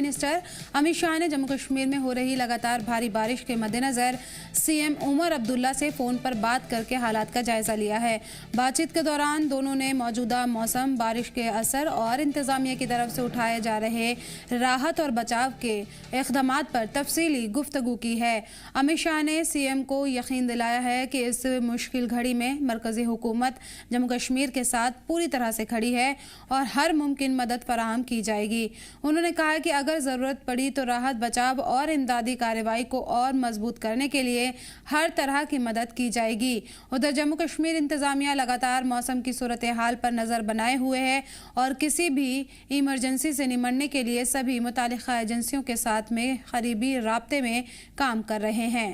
Minister Amit Shah ने जम्मू कश्मीर में हो रही लगातार भारी बारिश के मद्देनज़र सीएम उमर अब्दुल्ला से फ़ोन पर बात करके हालात का जायज़ा लिया है। बातचीत के दौरान दोनों ने मौजूदा मौसम, बारिश के असर और इंतज़ामिया की तरफ से उठाए जा रहे राहत और बचाव के इक़दामात पर तफसीली गुफ्तगू की है। अमित शाह ने सीएम को यकीन दिलाया है कि इस मुश्किल घड़ी में मरकज़ी हुकूमत जम्मू कश्मीर के साथ पूरी तरह से खड़ी है और हर मुमकिन मदद फराहम की जाएगी। उन्होंने कहा कि अगर ज़रूरत पड़ी तो राहत, बचाव और इमदादी कार्रवाई को और मजबूत करने के लिए हर तरह की मदद की जाएगी। उधर जम्मू कश्मीर इंतज़ामिया लगातार मौसम की सूरत हाल पर नज़र बनाए हुए है और किसी भी इमरजेंसी से निमटने के लिए सभी मुतालिका एजेंसियों के साथ में करीबी राब्ते में काम कर रहे हैं।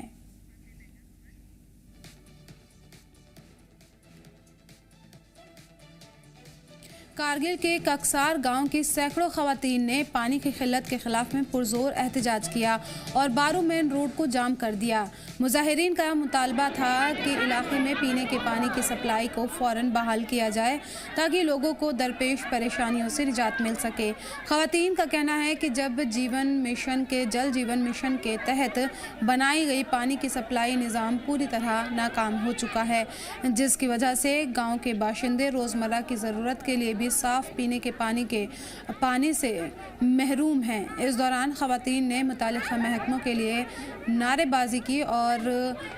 कारगिल के ककसार गांव की सैकड़ों खवातीन ने पानी की किल्लत के खिलाफ में पुरजोर एहतजाज किया और बारू मेन रोड को जाम कर दिया। मुजाहिरीन का मुतालबा था कि इलाके में पीने के पानी की सप्लाई को फ़ौरन बहाल किया जाए ताकि लोगों को दरपेश परेशानियों से निजात मिल सके। खवातीन का कहना है कि जब जल जीवन मिशन के तहत बनाई गई पानी की सप्लाई निज़ाम पूरी तरह नाकाम हो चुका है, जिसकी वजह से गाँव के बाशिंदे रोज़मर्रा की ज़रूरत के लिए भी साफ पीने के पानी से महरूम हैं। इस दौरान खवातीन ने मुतालिका महकमों के लिए नारेबाजी की और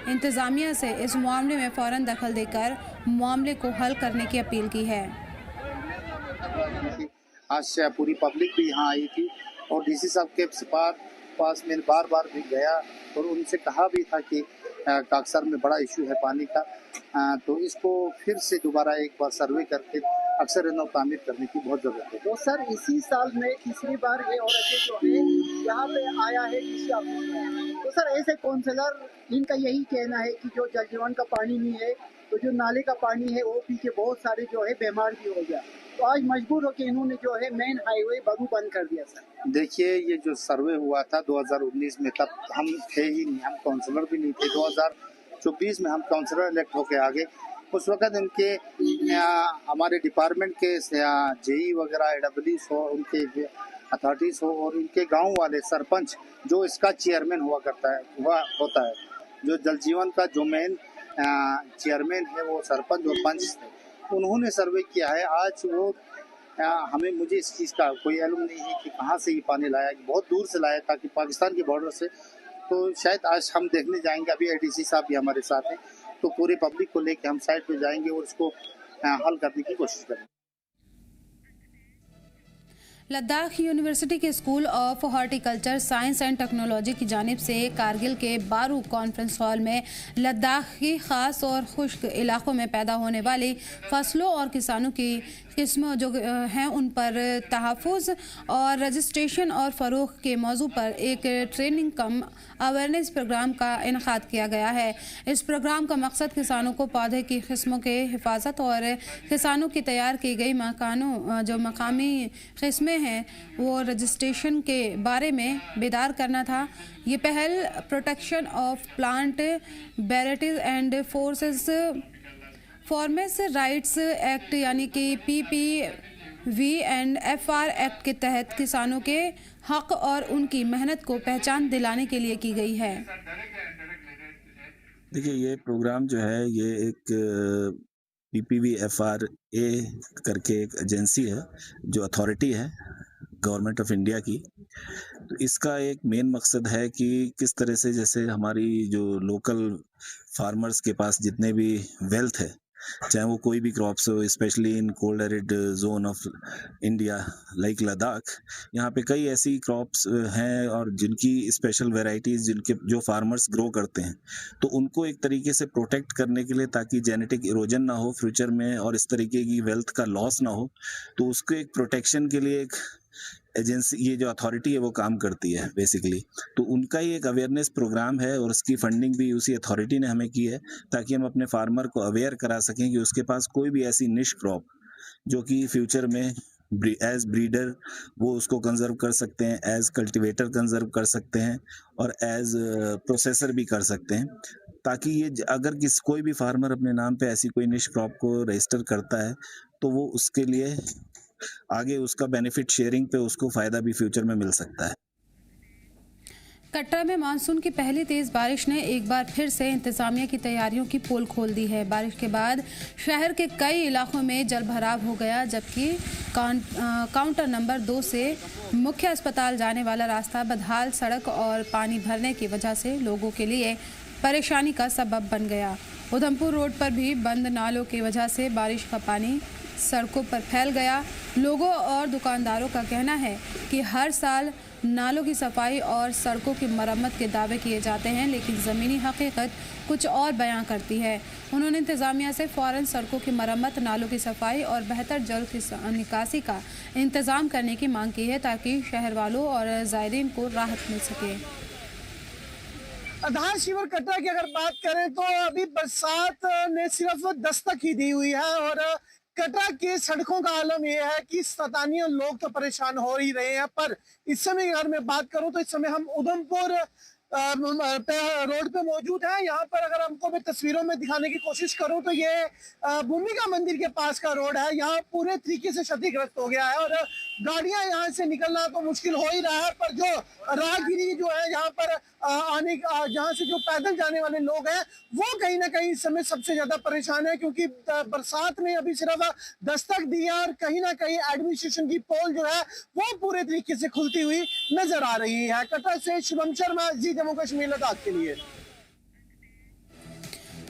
इंतज़ामिया से इस मामले में फ़ौरन दखल देकर मामले को हल करने की अपील की है। आज पूरी पब्लिक भी यहाँ आई थी और डीसी साहब के पास मैं बार बार भी गया और उनसे कहा भी था कि काकसर में बड़ा इशू है पानी का, तो इसको फिर से दोबारा एक बार सर्वे करके अक्सर तामीर करने की बहुत ज़रूरत है। तो सर इसी साल में तीसरी बार ये औरतें जो है यहाँ पे आया है तो सर ऐसे काउंसलर इनका यही कहना है कि जो जल जीवन का पानी नहीं है तो जो नाले का पानी है वो पी के बहुत सारे जो है बीमार भी हो गया, तो आज मजबूर होकर इन्होंने जो है मेन हाईवे बरू बंद कर दिया। सर देखिए, ये जो सर्वे हुआ था 2019 में, तब हम थे ही नहीं, हम काउंसलर भी नहीं थे। 2024 में हम काउंसलर इलेक्ट होके आ गए। उस वक़्त इनके हमारे डिपार्टमेंट के जेई वगैरह AWS हो, उनके अथॉरिटीज़ हो और इनके गांव वाले सरपंच जो इसका चेयरमैन होता है, जो जल जीवन का जो मेन चेयरमैन है वो सरपंच और पंच थे, उन्होंने सर्वे किया है। आज वो मुझे इस चीज़ का कोई इल्म नहीं है कि कहाँ से ये पानी लाया, बहुत दूर से लाया था कि पाकिस्तान के बॉर्डर से। तो शायद आज हम देखने जाएंगे, अभी ADC साहब भी हमारे साथ हैं, तो पूरी पब्लिक को लेके हम साइड पे जाएंगे और इसको हल करने की कोशिश करेंगे। लद्दाख यूनिवर्सिटी के school of horticulture science and technology की जानिब से कारगिल के बारू कॉन्फ्रेंस हॉल में लद्दाख की ख़ास और खुश्क इलाकों में पैदा होने वाली फसलों और किसानों की किस्में जो हैं उन पर तहफ़्फ़ुज़ और रजिस्ट्रेशन और फ़रोग़ के मौजू पर एक ट्रेनिंग कम अवेयरनेस प्रोग्राम का इनेकाद किया गया है। इस प्रोग्राम का मकसद किसानों को पौधे की किस्मों के हिफाजत और किसानों की तैयार की गई जो मकामी किस्में हैं वो रजिस्ट्रेशन के बारे में बेदार करना था। ये पहल protection of plant varieties and farmers rights act यानी कि PPV एंड FR एक्ट के तहत किसानों के हक और उनकी मेहनत को पहचान दिलाने के लिए की गई है। देखिए, ये प्रोग्राम जो है ये एक PPV FRA करके एक एजेंसी है जो अथॉरिटी है गवर्नमेंट ऑफ इंडिया की। तो इसका एक मेन मकसद है कि किस तरह से जैसे हमारी जो लोकल फार्मर्स के पास जितने भी वेल्थ है, चाहे वो कोई भी क्रॉप्स हो, specially in cold arid zone of India like Ladakh, यहाँ पे कई ऐसी क्रॉप्स हैं और जिनकी स्पेशल वेराइटीज़ जिनके जो फार्मर्स ग्रो करते हैं, तो उनको एक तरीके से प्रोटेक्ट करने के लिए ताकि जेनेटिक इरोजन ना हो फ्यूचर में और इस तरीके की वेल्थ का लॉस ना हो, तो उसके एक प्रोटेक्शन के लिए एक एजेंसी, ये जो अथॉरिटी है वो काम करती है बेसिकली। तो उनका ही एक अवेयरनेस प्रोग्राम है और उसकी फंडिंग भी उसी अथॉरिटी ने हमें की है ताकि हम अपने फार्मर को अवेयर करा सकें कि उसके पास कोई भी ऐसी निश क्रॉप जो कि फ्यूचर में एज ब्रीडर वो उसको कंजर्व कर सकते हैं, एज कल्टीवेटर कंजर्व कर सकते हैं और एज प्रोसेसर भी कर सकते हैं, ताकि ये अगर कोई भी फार्मर अपने नाम पे ऐसी कोई निश क्रॉप को रजिस्टर करता है तो वो उसके लिए आगे उसका बेनिफिट शेयरिंग पे उसको फ़ायदा भी फ्यूचर में मिल सकता है। कटरा में मानसून की पहली तेज बारिश ने एक बार फिर से इंतजामिया की तैयारियों की पोल खोल दी है। बारिश के बाद शहर के कई इलाकों में जलभराव हो गया, जबकि काउंटर नंबर 2 से मुख्य अस्पताल जाने वाला रास्ता बदहाल सड़क और पानी भरने की वजह से लोगों के लिए परेशानी का सबब बन गया। उधमपुर रोड पर भी बंद नालों की वजह से बारिश का पानी सड़कों पर फैल गया। लोगों और दुकानदारों का कहना है कि हर साल नालों की सफाई और सड़कों की मरम्मत के दावे किए जाते हैं, लेकिन ज़मीनी हकीकत कुछ और बयां करती है। उन्होंने इंतज़ामिया से फ़ौरन सड़कों की मरम्मत, नालों की सफाई और बेहतर जल की निकासी का इंतज़ाम करने की मांग की है, ताकि शहर वालों और ज़ायरीन को राहत मिल सके। आधार शिविर कटरा की अगर बात करें तो अभी बरसात ने सिर्फ दस्तक ही दी हुई है और कटरा के सड़कों का आलम यह है कि स्थानीय लोग तो परेशान हो ही रहे हैं। पर इस समय अगर मैं बात करूं तो इस समय हम उधमपुर रोड पे मौजूद है। यहाँ पर अगर हमको मैं तस्वीरों में दिखाने की कोशिश करूं तो ये भूमिका मंदिर के पास का रोड है। यहाँ पूरे तरीके से क्षतिग्रस्त हो गया है और गाड़ियां यहाँ से निकलना तो मुश्किल हो ही रहा है, पर जो राहगीरी जो है यहाँ पर आने जहाँ से जो पैदल जाने वाले लोग हैं वो कहीं ना कहीं इस समय सबसे ज्यादा परेशान है, क्योंकि बरसात ने अभी सिर्फ दस्तक दी है और कहीं ना कहीं एडमिनिस्ट्रेशन की पोल जो है वो पूरे तरीके से खुलती हुई नजर आ रही है। कटरा से शुभम शर्मा, जी जम्मू कश्मीर लद्दाख के लिए।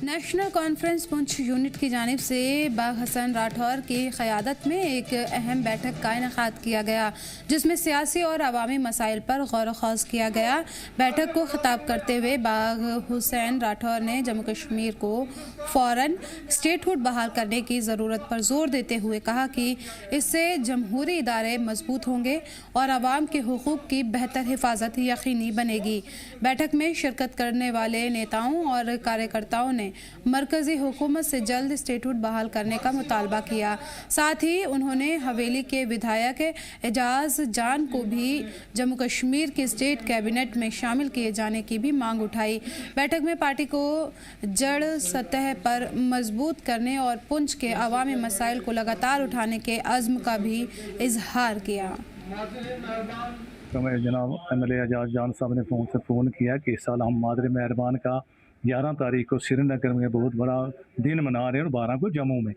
नेशनल कॉन्फ्रेंस पुंछ यूनिट की जानिब से बाग हसन राठौर की क़यादत में एक अहम बैठक का इनेकाद किया गया, जिसमें सियासी और अवामी मसाइल पर गौर ख़ौज़ किया गया। बैठक को ख़िताब करते हुए बाग हुसैन राठौर ने जम्मू कश्मीर को फ़ौरन स्टेटहुड बहाल करने की ज़रूरत पर ज़ोर देते हुए कहा कि इससे जमहूरी इदारे मजबूत होंगे और आवाम के हुकूक़ की बेहतर हिफाजत यकीनी बनेगी। बैठक में शिरकत करने वाले नेताओं और कार्यकर्ताओं ने मरकजी हुकूमत से जल्द स्टेटहुड बहाल करने का मुतालबा किया। साथ ही उन्होंने हवेली के विधायक एजाज जान को भी जम्मू कश्मीर के स्टेट कैबिनेट में शामिल किए जाने की भी मांग उठाई। बैठक में पार्टी को जड़ सतह पर मजबूत करने और पुंछ के अवामी मसाइल को लगातार उठाने के अज़्म का भी इजहार किया। तो मैं जनाब MLA एजाज जान साहब ने फ़ोन किया कि इस साल हम मादरे मेहरबान का 11 तारीख को श्रीनगर में बहुत बड़ा दिन मना रहे हैं और 12 को जम्मू में।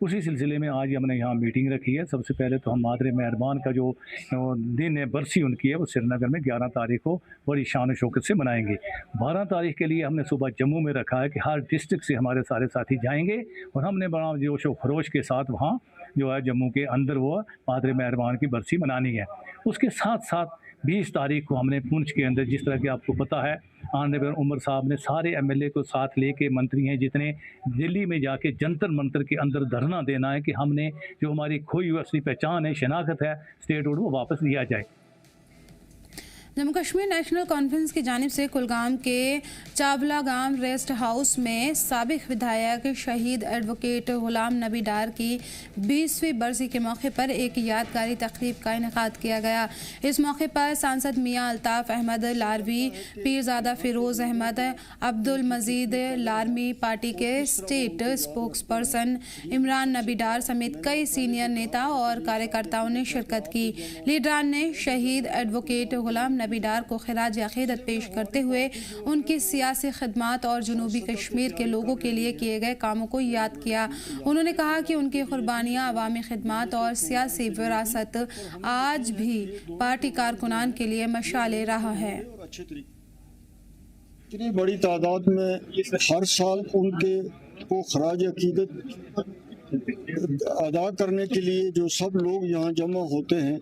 उसी सिलसिले में आज हमने यहाँ मीटिंग रखी है। सबसे पहले तो हम मादरे मेहरबान का जो दिन है, बरसी उनकी है, वो श्रीनगर में 11 तारीख को बड़ी शान शौकत से मनाएंगे। 12 तारीख के लिए हमने सुबह जम्मू में रखा है कि हर डिस्ट्रिक्ट से हमारे सारे साथी जाएंगे और हमने बड़ा जोश व खरोश के साथ वहाँ जो है जम्मू के अंदर वो मादरे मेहरबान की बरसी मनानी है। उसके साथ साथ 20 तारीख को हमने पुंछ के अंदर, जिस तरह कि आपको पता है, ऑनरेबल उमर साहब ने सारे MLA को साथ लेके, मंत्री हैं जितने, दिल्ली में जाके जंतर मंतर के अंदर धरना देना है कि हमने जो हमारी खोई हुई असली पहचान है, शनाख्त है, स्टेटहुड, वो वापस लिया जाए। जम्मू कश्मीर नेशनल कॉन्फ्रेंस की जानिब से कुलगाम के चावला गांव रेस्ट हाउस में साबिक विधायक शहीद एडवोकेट गुलाम नबी डार की 20वीं बरसी के मौके पर एक यादगारी तकरीब का इनेकाद किया गया। इस मौके पर सांसद मियां अल्ताफ़ अहमद लारवी, पीरज़ादा फ़िरोज़ अहमद, अब्दुल मजीद लारमी, पार्टी के स्टेट स्पोक्स पर्सन इमरान नबी डार समेत कई सीनियर नेता और कार्यकर्ताओं ने शिरकत की। लीडरान ने शहीद एडवोकेट गुलाम नबी डार को खिराज अक़ीदत पेश करते हुए उनकी सियासी खिदमात और जनूबी कश्मीर के लोगों के लिए किए गए कामों को याद किया। उन्होंने कहा कि उनकी कुर्बानियाँ, अवामी खिदमात और सियासी विरासत आज भी पार्टी कारकुनान के लिए मशाले राह है। इतनी बड़ी तादाद में हर साल उनके को खराज अक़ीदत अदा करने के लिए जो सब लोग यहाँ जमा होते हैं,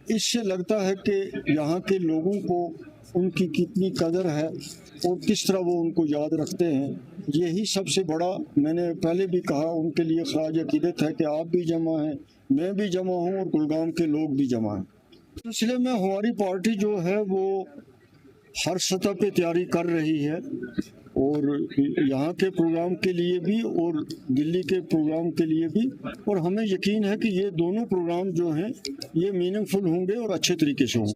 इससे लगता है कि यहाँ के लोगों को उनकी कितनी कदर है और किस तरह वो उनको याद रखते हैं। यही सबसे बड़ा, मैंने पहले भी कहा, उनके लिए खराज अक़ीदत है कि आप भी जमा हैं, मैं भी जमा हूँ और कुलगाम के लोग भी जमा हैं। सिलसिले में हमारी पार्टी जो है वो हर सतह पे तैयारी कर रही है और यहाँ के प्रोग्राम के लिए भी और दिल्ली के प्रोग्राम के लिए भी, और हमें यकीन है कि ये दोनों प्रोग्राम जो हैं ये मीनिंगफुल होंगे और अच्छे तरीके से होंगे।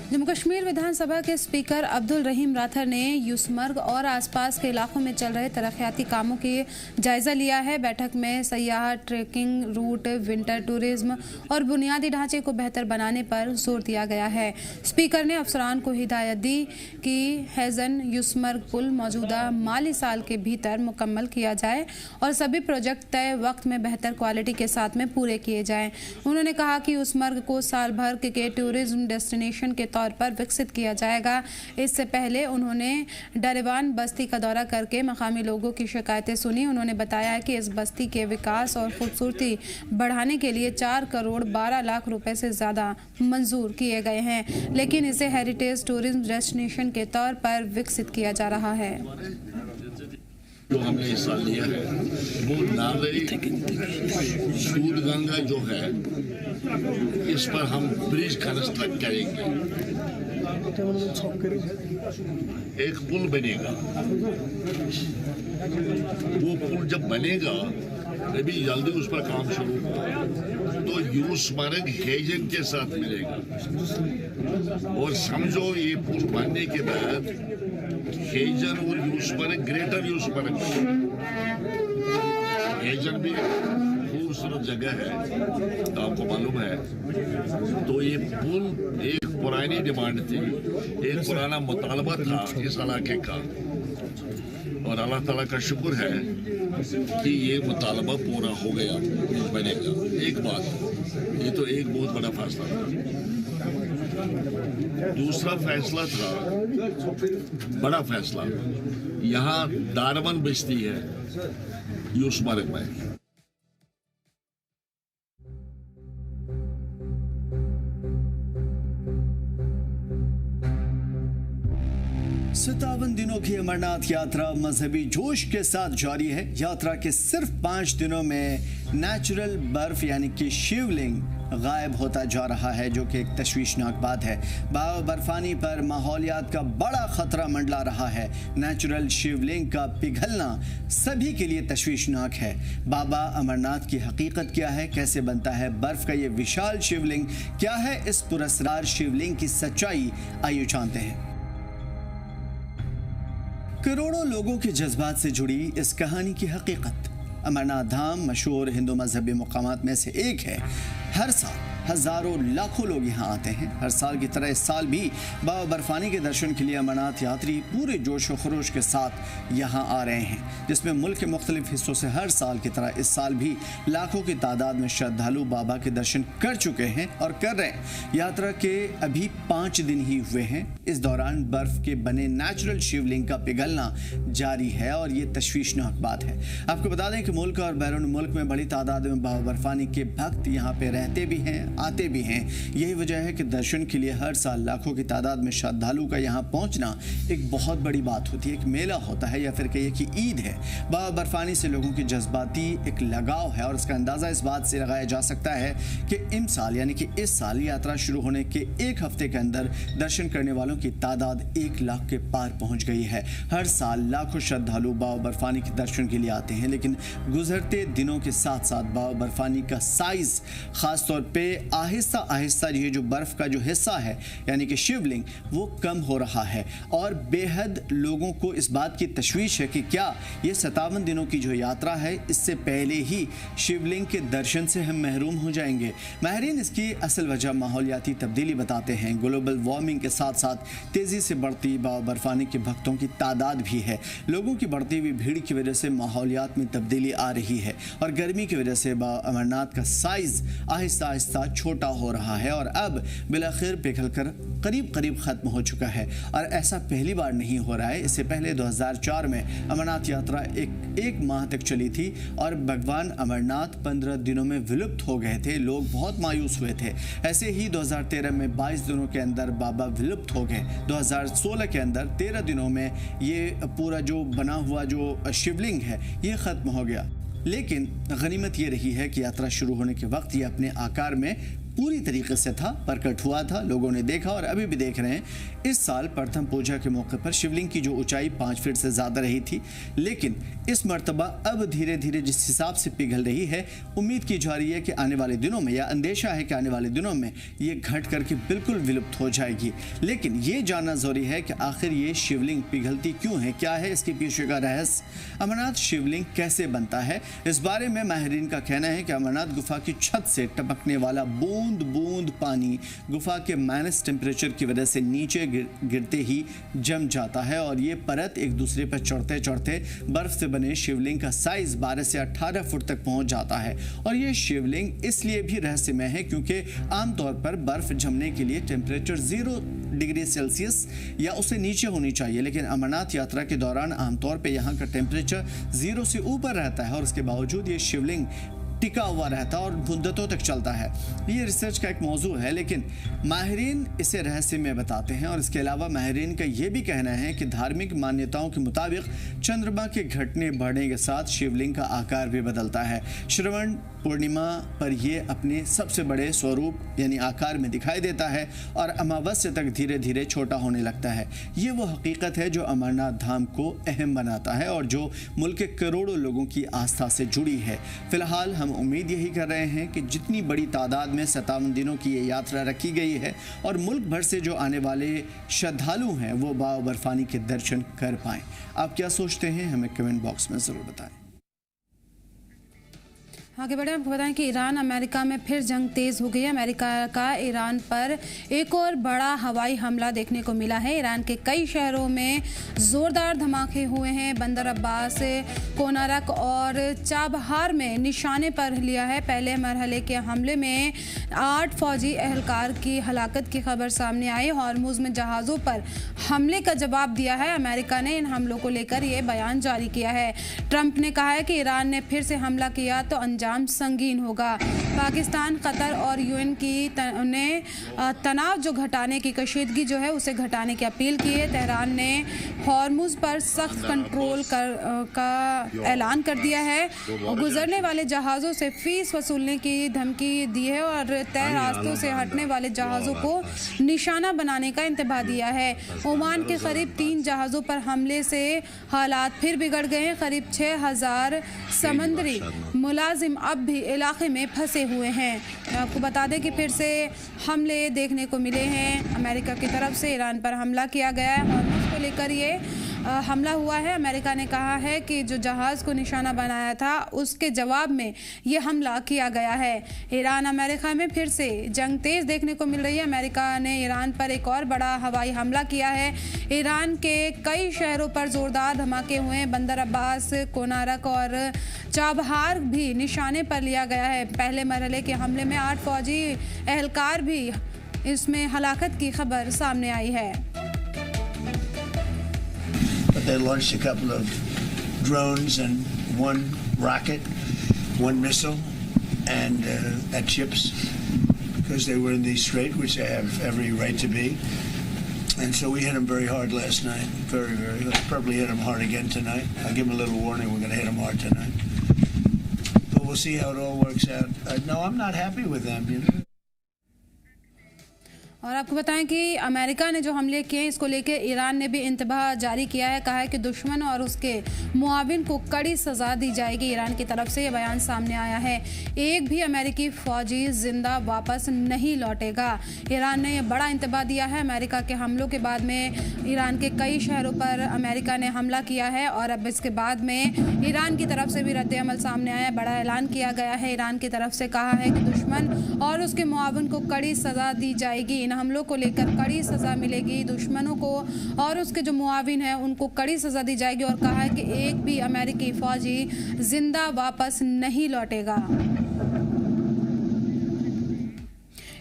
जम्मू कश्मीर विधानसभा के स्पीकर अब्दुल रहीम राथर ने यूसमर्ग और आसपास के इलाकों में चल रहे तरक्याती कामों की जायजा लिया है। बैठक में सयाहत, ट्रेकिंग रूट, विंटर टूरिज्म और बुनियादी ढांचे को बेहतर बनाने पर जोर दिया गया है। स्पीकर ने अफसरान को हिदायत दी कि हैज़न यूसमर्ग पुल मौजूदा माली साल के भीतर मुकम्मल किया जाए और सभी प्रोजेक्ट तय वक्त में बेहतर क्वालिटी के साथ में पूरे किए जाएं। उन्होंने कहा कि यूसमर्ग को साल भर के टूरिज्म डेस्टिनेशन के तौर पर विकसित किया जाएगा। इससे पहले उन्होंने डरेवान बस्ती का दौरा करके मकामी लोगों की शिकायतें सुनी। उन्होंने बताया कि इस बस्ती के विकास और खूबसूरती बढ़ाने के लिए 4 करोड़ 12 लाख रुपए से ज़्यादा मंजूर किए गए हैं, लेकिन इसे हेरिटेज टूरिज्म डेस्टिनेशन के तौर पर विकसित किया जा रहा है। जो हमने हिस्सा लिया है वो नाले सूद गंगा जो है, इस पर हम ब्रिज कंस्ट्रक्ट करेंगे, एक पुल बनेगा। वो पुल जब बनेगा अभी जल्दी उस पर काम शुरू होगा तो यूसमर्ग हेजन के साथ मिलेगा। और समझो ये पुल बनने के बाद हेजन और यूसमर्ग ग्रेटर यूसमर्ग, हेजन भी खूबसूरत जगह है तो आपको मालूम है। तो ये पुल एक पुरानी डिमांड थी, एक पुराना मुतालबा था इस इलाके का, और अल्लाह ताला का शुक्र है कि ये मुतालबा पूरा हो गया, बनेगा। एक बात, ये तो एक बहुत बड़ा फैसला था। दूसरा फैसला था, बड़ा फैसला, यहाँ दारवन बस्ती है यूसमर्ग में। 57 दिनों की अमरनाथ यात्रा मजहबी जोश के साथ जारी है। यात्रा के सिर्फ 5 दिनों में नेचुरल बर्फ यानी कि शिवलिंग गायब होता जा रहा है, जो कि एक तशवीशनाक बात है। बर्फानी पर माहौलियात का बड़ा खतरा मंडला रहा है। नेचुरल शिवलिंग का पिघलना सभी के लिए तशवीशनाक है। बाबा अमरनाथ की हकीकत क्या है, कैसे बनता है बर्फ का ये विशाल शिवलिंग, क्या है इस पुरस्कार शिवलिंग की सच्चाई, आइए जानते हैं। करोड़ों लोगों के जज्बात से जुड़ी इस कहानी की हकीकत। अमरनाथ धाम मशहूर हिंदू मजहबी मुकामात में से एक है। हर साल हजारों लाखों लोग यहाँ आते हैं। हर साल की तरह इस साल भी बाबा बर्फानी के दर्शन के लिए अमरनाथ यात्री पूरे जोश व खरोश के साथ यहाँ आ रहे हैं, जिसमें मुल्क के मुख्तलिफ हिस्सों से हर साल की तरह इस साल भी लाखों की तादाद में श्रद्धालु बाबा के दर्शन कर चुके हैं और कर रहे हैं। यात्रा के अभी 5 दिन ही हुए हैं। इस दौरान बर्फ के बने नेचुरल शिवलिंग का पिघलना जारी है और ये तशवीशनाक बात है। आपको बता दें कि मुल्क और बैरून मुल्क में बड़ी तादाद में बाबा बर्फानी के भक्त यहाँ पे रहते भी हैं, आते भी हैं। यही वजह है कि दर्शन के लिए हर साल लाखों की तादाद में श्रद्धालु का यहाँ पहुँचना एक बहुत बड़ी बात होती है। एक मेला होता है या फिर कहिए कि ईद है। बाबा बर्फानी से लोगों की जज्बाती एक लगाव है और इसका अंदाज़ा इस बात से लगाया जा सकता है कि इमसाल यानी कि इस साल यात्रा शुरू होने के 1 हफ्ते के अंदर दर्शन करने वालों की तादाद 1 लाख के पार पहुँच गई है। हर साल लाखों श्रद्धालु बाबा बर्फानी के दर्शन के लिए आते हैं, लेकिन गुजरते दिनों के साथ साथ बाबा बर्फानी का साइज खासतौर पे आहिस्ता आहिस्ता ये जो बर्फ का जो हिस्सा है यानी कि शिवलिंग वो कम हो रहा है और बेहद लोगों को इस बात की तशवीश है कि क्या ये 57 दिनों की जो यात्रा है इससे पहले ही शिवलिंग के दर्शन से हम महरूम हो जाएंगे। माहिरीन इसकी असल वजह माहौलियाती तब्दीली बताते हैं। ग्लोबल वार्मिंग के साथ साथ तेज़ी से बढ़ती बाबा बर्फानी के भक्तों की तादाद भी है। लोगों की बढ़ती हुई भीड़ की वजह से माहौलियात में तब्दीली आ रही है और गर्मी की वजह से बाबा अमरनाथ का साइज आहिस्ता आहिस्ता छोटा हो रहा है और अब बिलाखिर पिघल कर करीब करीब खत्म हो चुका है। और ऐसा पहली बार नहीं हो रहा है। इससे पहले 2004 में अमरनाथ यात्रा एक माह तक चली थी और भगवान अमरनाथ 15 दिनों में विलुप्त हो गए थे। लोग बहुत मायूस हुए थे। ऐसे ही 2013 में 22 दिनों के अंदर बाबा विलुप्त हो गए। 2016 के अंदर 13 दिनों में ये पूरा जो बना हुआ जो शिवलिंग है ये खत्म हो गया। लेकिन गनीमत ये रही है कि यात्रा शुरू होने के वक्त ये अपने आकार में पूरी तरीके से था, प्रकट हुआ था, लोगों ने देखा और अभी भी देख रहे हैं। इस साल प्रथम पूजा के मौके पर शिवलिंग की जो ऊंचाई 5 फीट से ज़्यादा रही थी, लेकिन इस मर्तबा अब धीरे धीरे जिस हिसाब से पिघल रही है, उम्मीद की जा रही है कि आने वाले दिनों में, या अंदेशा है कि आने वाले दिनों में ये घट करके बिल्कुल विलुप्त हो जाएगी। लेकिन ये जानना ज़रूरी है कि आखिर ये शिवलिंग पिघलती क्यों है, क्या है इसके पीछे का रहस्य, अमरनाथ शिवलिंग कैसे बनता है। इस बारे में माहिरीन का कहना है कि अमरनाथ गुफा की छत से टपकने वाला बूंद बूंद पानी गुफा के माइनस टेम्परेचर की वजह से नीचे गिरते ही जम जाता है और ये परत एक दूसरे पर चढ़ते चढ़ते बर्फ से बने शिवलिंग का साइज 12 से 18 फुट तक पहुंच जाता है। और ये शिवलिंग इसलिए भी रहस्यमय है क्योंकि आमतौर पर बर्फ जमने के लिए टेम्परेचर 0 डिग्री सेल्सियस या उससे नीचे होनी चाहिए, लेकिन अमरनाथ यात्रा के दौरान आमतौर पर यहाँ का टेम्परेचर 0 से ऊपर रहता है और उसके बावजूद ये शिवलिंग टिका हुआ रहता है और मुद्दतों तक चलता है। ये रिसर्च का एक मौजू है, लेकिन माहिरीन इसे रहस्य में बताते हैं। और इसके अलावा माहिरीन का ये भी कहना है कि धार्मिक मान्यताओं के मुताबिक चंद्रमा के घटने बढ़ने के साथ शिवलिंग का आकार भी बदलता है। श्रवण पूर्णिमा पर यह अपने सबसे बड़े स्वरूप यानी आकार में दिखाई देता है और अमावस्या तक धीरे धीरे छोटा होने लगता है। ये वो हकीकत है जो अमरनाथ धाम को अहम बनाता है और जो मुल्क के करोड़ों लोगों की आस्था से जुड़ी है। फिलहाल हम उम्मीद यही कर रहे हैं कि जितनी बड़ी तादाद में 57 दिनों की ये यात्रा रखी गई है और मुल्क भर से जो आने वाले श्रद्धालु हैं वो बाव बर्फानी के दर्शन कर पाएं। आप क्या सोचते हैं, हमें कमेंट बॉक्स में ज़रूर बताएं। आगे बढ़े, आपको बताएं कि ईरान अमेरिका में फिर जंग तेज़ हो गई है। अमेरिका का ईरान पर एक और बड़ा हवाई हमला देखने को मिला है। ईरान के कई शहरों में ज़ोरदार धमाके हुए हैं। बंदर अब्बास, कोनारक और चाबहार में निशाने पर लिया है। पहले मरहले के हमले में 8 फौजी एहलकार की हलाकत की खबर सामने आई। हॉर्मुज़ में जहाज़ों पर हमले का जवाब दिया है। अमेरिका ने इन हमलों को लेकर ये बयान जारी किया है। ट्रंप ने कहा है कि ईरान ने फिर से हमला किया तो अंजाम संगीन होगा। पाकिस्तान, कतर और यूएन की तनाव जो घटाने की कशीदगी जो है उसे घटाने की अपील की है। तेहरान ने हॉर्मुज़ पर सख्त कंट्रोल का ऐलान कर दिया है और गुजरने वाले जहाज़ों से फीस वसूलने की धमकी दी है और तय रास्तों से हटने वाले जहाज़ों को निशाना बनाने का इंतबाह दिया है। ओमान के करीब 3 जहाज़ों पर हमले से हालात फिर बिगड़ गए हैं। करीब 6000 समुद्री मुलाजिम अब भी इलाके में फंसे हुए हैं। आपको बता दें कि फिर से हमले देखने को मिले हैं। अमेरिका की तरफ से ईरान पर हमला किया गया है। हॉर्मुज़ को लेकर ये हमला हुआ है। अमेरिका ने कहा है कि जो जहाज़ को निशाना बनाया था उसके जवाब में ये हमला किया गया है। ईरान अमेरिका में फिर से जंग तेज़ देखने को मिल रही है। अमेरिका ने ईरान पर एक और बड़ा हवाई हमला किया है। ईरान के कई शहरों पर ज़ोरदार धमाके हुए हैं। बंदर अब्बास, कोनारक और चाबहार भी निशाने पर लिया गया है। पहले मरहले के हमले में 8 फौजी एहलकार भी इसमें हलाकत की खबर सामने आई है। They launched a couple of drones and one rocket, one missile, and at ships because they were in the strait, which they have every right to be. And so we hit them very hard last night. Very, very hard. Probably hit them hard again tonight. I'll give them a little warning. We're going to hit them hard tonight. But we'll see how it all works out. No, I'm not happy with them, you know. और आपको बताएं कि America ने जो हमले किए हैं इसको लेकर ईरान ने भी इंतबाह जारी किया है। कहा है कि दुश्मन और उसके मुआविन को कड़ी सज़ा दी जाएगी। ईरान की तरफ से यह बयान सामने आया है। एक भी अमेरिकी फ़ौजी जिंदा वापस नहीं लौटेगा। ईरान ने यह बड़ा इंतबाह दिया है। अमेरिका के हमलों के बाद में ईरान के कई शहरों पर अमेरिका ने हमला किया है और अब इसके बाद में ईरान की तरफ से भी रद्द-ए-अमल सामने आया। बड़ा ऐलान किया गया है। ईरान की तरफ से कहा है कि दुश्मन और उसके मुआविन को कड़ी सज़ा दी जाएगी। इन हमलों को लेकर कड़ी सज़ा मिलेगी। दुश्मनों को और उसके जो मुआविन हैं उनको कड़ी सज़ा दी जाएगी और कहा है कि एक भी अमेरिकी फ़ौजी जिंदा वापस नहीं लौटेगा।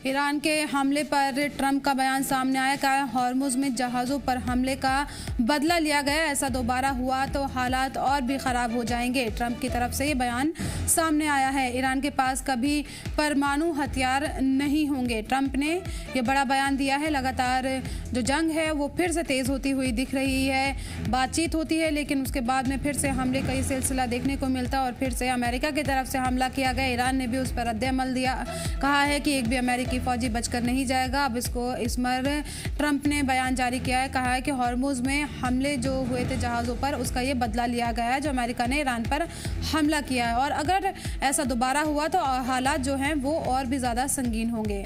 ईरान के हमले पर ट्रंप का बयान सामने आया। कहा हॉर्मुज में जहाज़ों पर हमले का बदला लिया गया, ऐसा दोबारा हुआ तो हालात और भी ख़राब हो जाएंगे। ट्रंप की तरफ से ये बयान सामने आया है। ईरान के पास कभी परमाणु हथियार नहीं होंगे, ट्रंप ने ये बड़ा बयान दिया है। लगातार जो जंग है वो फिर से तेज़ होती हुई दिख रही है। बातचीत होती है लेकिन उसके बाद में फिर से हमले का ये सिलसिला देखने को मिलता है और फिर से अमेरिका की तरफ से हमला किया गया। ईरान ने भी उस पर रद्द-ए-अमल दिया, कहा है कि एक भी अमेरिकी फौजी बचकर नहीं जाएगा। अब इस पर ट्रंप ने बयान जारी किया है, कहा है कि हॉर्मुज में हमले जो हुए थे जहाज़ों पर, उसका ये बदला लिया गया है जो अमेरिका ने ईरान पर हमला किया है और अगर ऐसा दोबारा हुआ तो हालात जो हैं वो और भी ज़्यादा संगीन होंगे।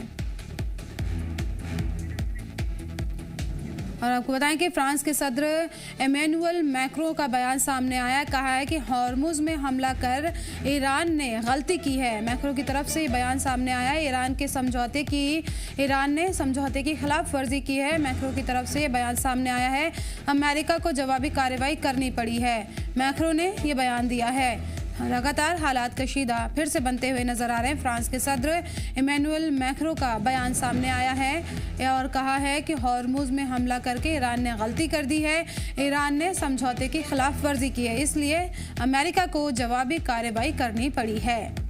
और आपको बताएं कि फ्रांस के सदर इमैनुअल मैक्रों का बयान सामने आया, कहा है कि हॉर्मुज में हमला कर ईरान ने गलती की है। मैक्रो की तरफ से बयान सामने आया है। ईरान ने समझौते की खिलाफ वर्जी की है। मैक्रो की तरफ से बयान सामने आया है। अमेरिका को जवाबी कार्रवाई करनी पड़ी है, मैक्रो ने ये बयान दिया है। लगातार हालात कशीदा फिर से बनते हुए नजर आ रहे हैं। फ्रांस के सदर इमैनुअल मैक्रो का बयान सामने आया है और कहा है कि हॉर्मुज में हमला करके ईरान ने गलती कर दी है। ईरान ने समझौते की खिलाफ वर्जी की है, इसलिए अमेरिका को जवाबी कार्रवाई करनी पड़ी है।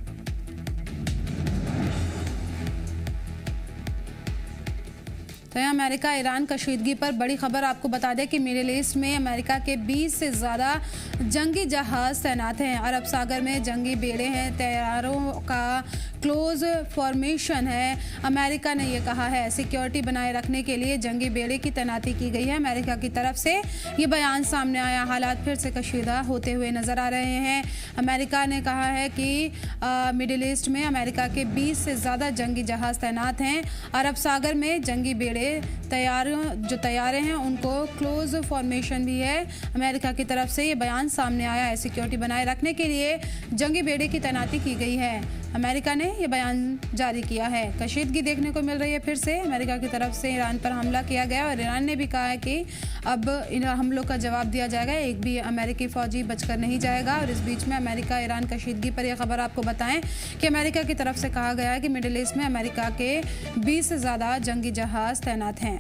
तो यहाँ अमेरिका ईरान कशीदगी पर बड़ी खबर आपको बता दें कि मिडिल ईस्ट में अमेरिका के 20 से ज़्यादा जंगी जहाज़ तैनात हैं। अरब सागर में जंगी बेड़े हैं, तैयारों का क्लोज फॉर्मेशन है। अमेरिका ने ये कहा है सिक्योरिटी बनाए रखने के लिए जंगी बेड़े की तैनाती की गई है। अमेरिका की तरफ से ये बयान सामने आया। हालात फिर से कशीदा होते हुए नज़र आ रहे हैं। अमेरिका ने कहा है कि मिडिल ईस्ट में अमेरिका के 20 से ज़्यादा जंगी जहाज़ तैनात हैं। अरब सागर में जंगी बेड़े तैयारे हैं उनको क्लोज फॉर्मेशन भी है। अमेरिका की तरफ से ये बयान सामने आया है, सिक्योरिटी बनाए रखने के लिए जंगी बेड़े की तैनाती की गई है। अमेरिका ने ये बयान जारी किया है। कशीदगी देखने को मिल रही है। फिर से अमेरिका की तरफ से ईरान पर हमला किया गया और ईरान ने भी कहा है कि अब इन हमलों का जवाब दिया जाएगा, एक भी अमेरिकी फौजी बचकर नहीं जाएगा। और इस बीच में अमेरिका ईरान कशीदगी पर यह खबर आपको बताएं कि अमेरिका की तरफ से कहा गया है कि मिडिल ईस्ट में अमेरिका के 20 से ज़्यादा जंगी जहाज़ तैनात हैं।